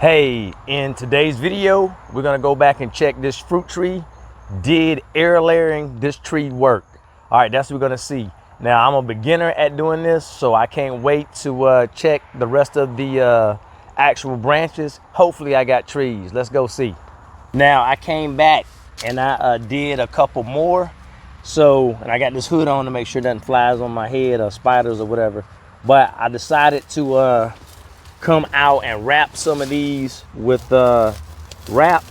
Hey, in today's video, we're gonna go back and check this fruit tree. Did air layering this tree work? All right, that's what we're gonna see. Now, I'm a beginner at doing this, so I can't wait to check the rest of the actual branches. Hopefully I got trees. Let's go see. Now, I came back and I did a couple more. And I got this hood on to make sure nothing flies on my head or spiders or whatever. But I decided to come out and wrap some of these with wrap.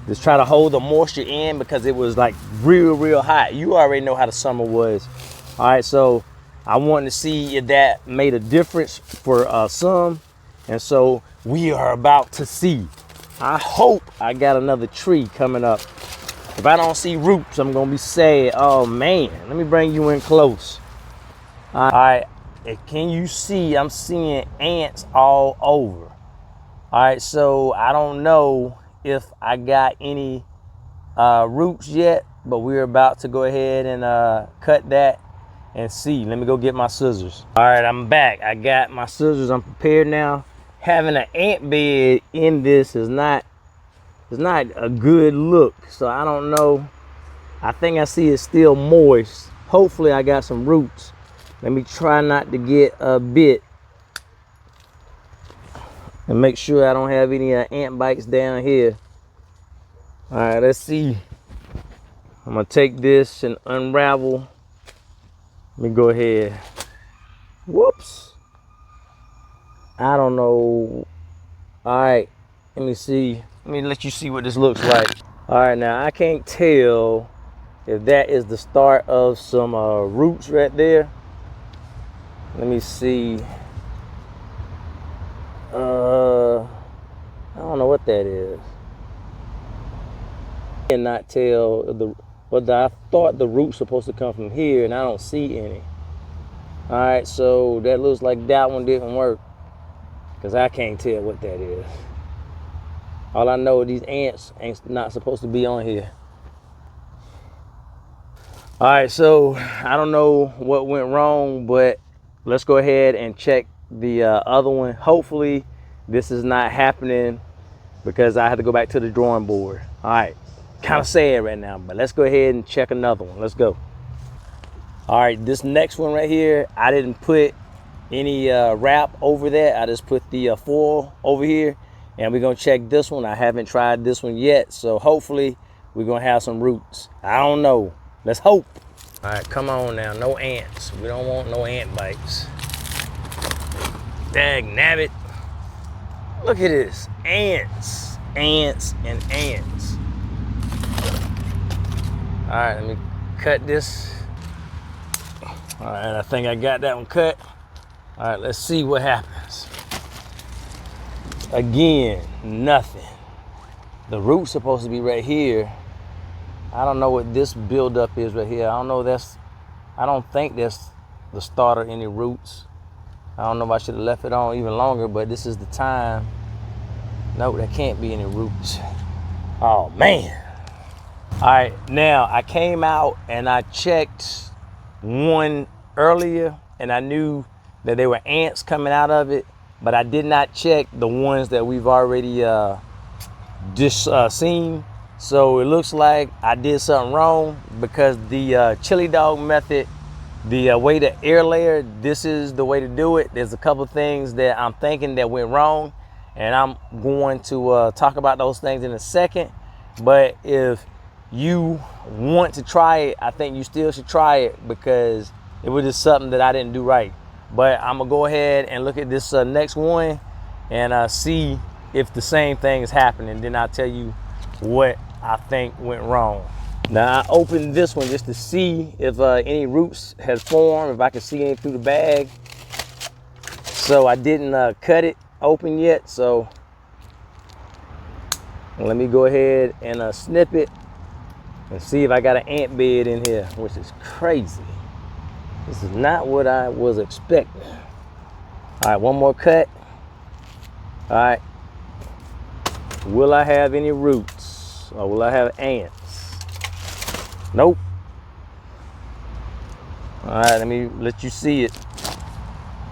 Just try to hold the moisture in because it was like real hot. You already know how the summer was. All right, so I wanted to see if that made a difference for some. And so we are about to see. I hope I got another tree coming up. If I don't see roots, I'm gonna be sad. Oh man, let me bring you in close. All right. Can you see? I'm seeing ants all over. All right, so I don't know if I got any roots yet, but we're about to go ahead and cut that and see. Let me go get my scissors. All right, I'm back. I got my scissors. I'm prepared now. Having an ant bed in this is not a good look, so I don't know. I think I see it's still moist. Hopefully I got some roots. Let me try not to get a bit and make sure I don't have any ant bites down here. All right, let's see. I'm gonna take this and unravel. Let me go ahead. Whoops. I don't know. All right, let me see. Let me let you see what this looks like. All right, now I can't tell if that is the start of some roots right there. Let me see. I don't know what that is. I cannot tell but I thought the root's supposed to come from here and I don't see any. All right, so that looks like that one didn't work because I can't tell what that is. All I know is these ants ain't not supposed to be on here. All right, so I don't know what went wrong, but let's go ahead and check the other one. Hopefully this is not happening because I had to go back to the drawing board. All right, kind of sad right now, but let's go ahead and check another one. Let's go. All right, this next one right here, I didn't put any wrap over that. I just put the foil over here, and we're gonna check this one. I haven't tried this one yet, so hopefully we're gonna have some roots. I don't know. Let's hope. All right, come on now, no ants. We don't want no ant bites. Dag nabbit. Look at this, ants, ants, and ants. All right, let me cut this. All right, I think I got that one cut. All right, let's see what happens. Again, nothing. The root's supposed to be right here. I don't know what this buildup is right here. I don't think that's the start of any roots. I don't know if I should have left it on even longer, but this is the time. No, there can't be any roots. Oh man. All right, now I came out and I checked one earlier and I knew that there were ants coming out of it, but I did not check the ones that we've already just seen. So it looks like I did something wrong because the chili dog method, the way to air layer, this is the way to do it. There's a couple of things that I'm thinking that went wrong, and I'm going to talk about those things in a second. But if you want to try it, I think you still should try it because it was just something that I didn't do right. But I'm gonna go ahead and look at this next one and see if the same thing is happening. Then I'll tell you what I think went wrong. Now I opened this one just to see if any roots had formed, if I could see any through the bag. So I didn't cut it open yet. So let me go ahead and snip it and see if I got an ant bed in here, which is crazy. This is not what I was expecting. All right, one more cut. All right. Will I have any roots or will I have ants? Nope. All right, let me let you see it.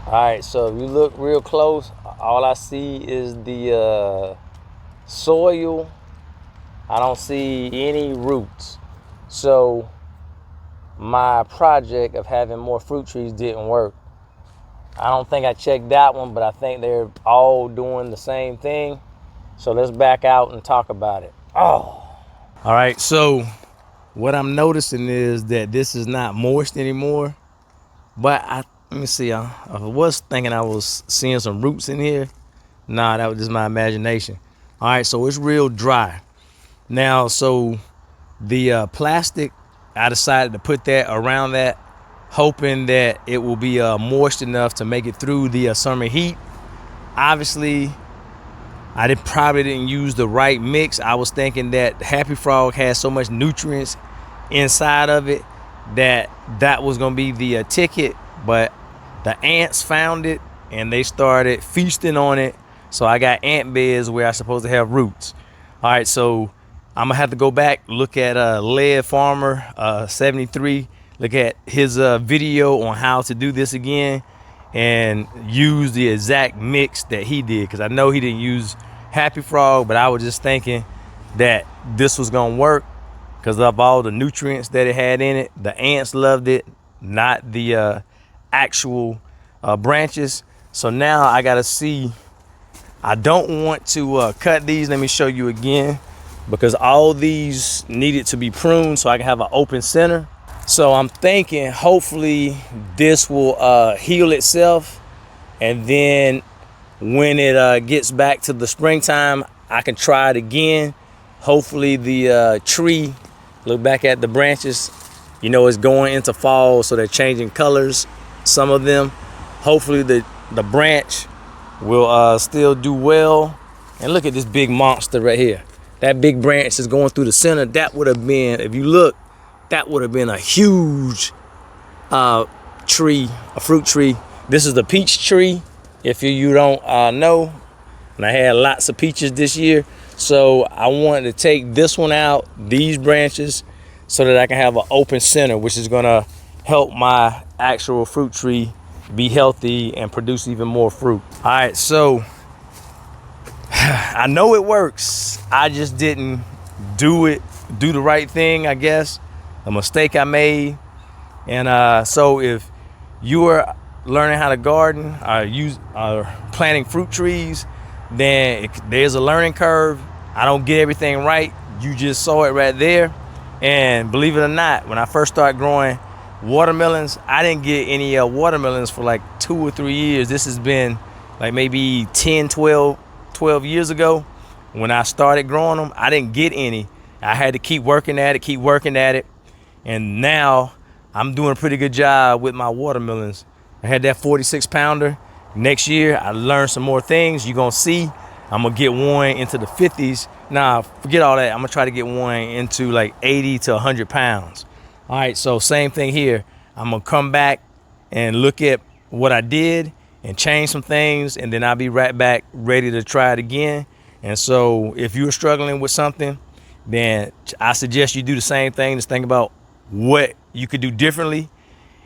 All right, so if you look real close, all I see is the soil. I don't see any roots. So my project of having more fruit trees didn't work. I don't think I checked that one, but I think they're all doing the same thing. So let's back out and talk about it. Oh. All right, so what I'm noticing is that this is not moist anymore. But let me see, I was thinking I was seeing some roots in here. Nah, that was just my imagination. All right, so it's real dry. Now, so the plastic, I decided to put that around that, hoping that it will be moist enough to make it through the summer heat. Obviously, I probably didn't use the right mix. I was thinking that Happy Frog has so much nutrients inside of it that was gonna be the ticket, but the ants found it and they started feasting on it. So I got ant beds where I'm supposed to have roots. All right, so I'm gonna have to go back, look at Lead Farmer 73, look at his video on how to do this again and use the exact mix that he did, because I know he didn't use Happy Frog, but I was just thinking that this was gonna work because of all the nutrients that it had in it. The ants loved it, not the actual branches. So now I gotta see. I don't want to cut these. Let me show you again, because all these needed to be pruned so I can have an open center. So I'm thinking hopefully this will heal itself, and then when it gets back to the springtime, I can try it again. Hopefully the tree, look back at the branches, you know, it's going into fall, so they're changing colors, some of them. Hopefully the branch will still do well. And look at this big monster right here. That big branch is going through the center. That would have been, if you look, that would have been a huge tree, a fruit tree. This is the peach tree, if you don't know. And I had lots of peaches this year. So I wanted to take this one out, these branches, so that I can have an open center, which is gonna help my actual fruit tree be healthy and produce even more fruit. All right, so I know it works. I just didn't do the right thing, I guess. A mistake I made. And so if you are learning how to garden or planting fruit trees, then there's a learning curve. I don't get everything right. You just saw it right there. And believe it or not, when I first started growing watermelons, I didn't get any watermelons for like 2 or 3 years. This has been like maybe 10, 12 years ago. When I started growing them, I didn't get any. I had to keep working at it. And now I'm doing a pretty good job with my watermelons. I had that 46 pounder. Next year, I learned some more things. You're gonna see, I'm gonna get one into the 50s. Nah, forget all that. I'm gonna try to get one into like 80 to 100 pounds. All right, so same thing here. I'm gonna come back and look at what I did and change some things, and then I'll be right back ready to try it again. And so if you're struggling with something, then I suggest you do the same thing. Just think about what you could do differently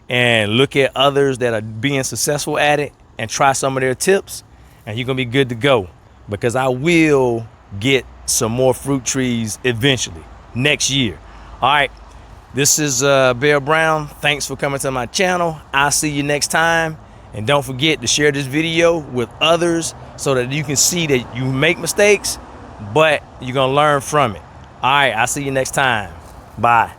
and look at others that are being successful at it and try some of their tips, and you're gonna be good to go, because I will get some more fruit trees eventually next year. All right, this is Bear Brown. Thanks for coming to my channel. I'll see you next time. And don't forget to share this video with others so that you can see that you make mistakes, but you're gonna learn from it. All right, I'll see you next time. Bye.